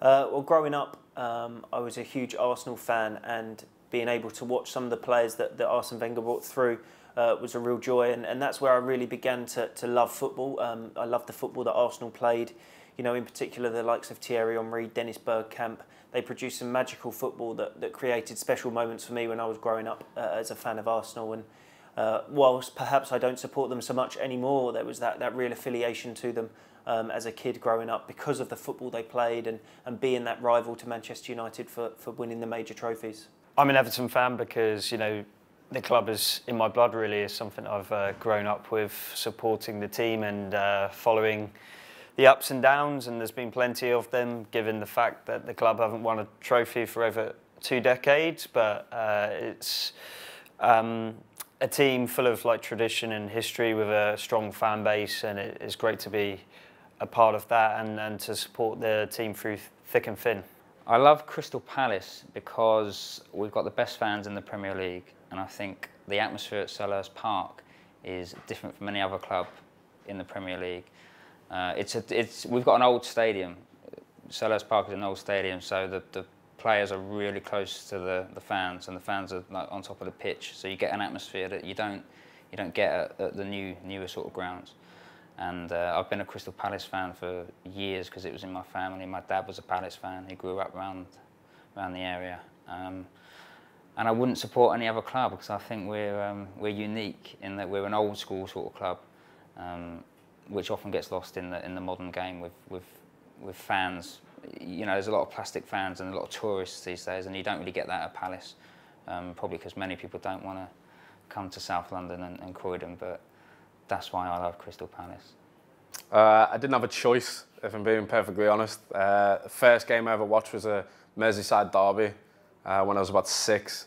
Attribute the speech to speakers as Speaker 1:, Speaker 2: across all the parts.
Speaker 1: Well, growing up, I was a huge Arsenal fan, and being able to watch some of the players that Arsene Wenger brought through was a real joy, and that's where I really began to love football. I loved the football that Arsenal played. You know, in particular, the likes of Thierry Henry, Dennis Bergkamp. They produced some magical football that created special moments for me when I was growing up as a fan of Arsenal. And whilst perhaps I don't support them so much anymore, there was that real affiliation to them as a kid growing up because of the football they played and being that rival to Manchester United for winning the major trophies.
Speaker 2: I'm an Everton fan because, you know, the club is in my blood really, is something I've grown up with, supporting the team and following the ups and downs, and there's been plenty of them given the fact that the club haven't won a trophy for over 2 decades, but it's a team full of like tradition and history with a strong fan base, and it's great to be a part of that and to support the team through thick and thin.
Speaker 3: I love Crystal Palace because we've got the best fans in the Premier League, and I think the atmosphere at Selhurst Park is different from any other club in the Premier League. We've got an old stadium. Selhurst Park is an old stadium, so the players are really close to the fans, and the fans are like on top of the pitch. So you get an atmosphere that you don't get at the newer sort of grounds. And I've been a Crystal Palace fan for years because it was in my family. My dad was a Palace fan. He grew up around the area. And I wouldn't support any other club because I think we're unique in that we're an old school sort of club, which often gets lost in the modern game with fans. You know, there's a lot of plastic fans and a lot of tourists these days, and you don't really get that at Palace, probably because many people don't want to come to South London and Croydon, but that's why I love Crystal Palace.
Speaker 4: I didn't have a choice, if I'm being perfectly honest. The first game I ever watched was a Merseyside derby when I was about 6.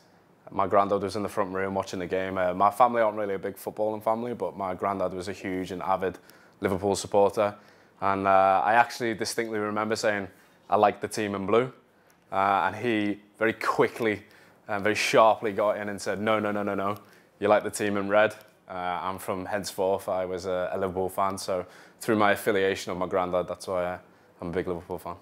Speaker 4: My granddad was in the front room watching the game. My family aren't really a big footballing family, but my granddad was a huge and avid Liverpool supporter. And I actually distinctly remember saying, I like the team in blue. And he very quickly and very sharply got in and said, no, no, no, no, no. You like the team in red. And from henceforth, I was a Liverpool fan. So through my affiliation of my granddad, that's why I'm a big Liverpool fan.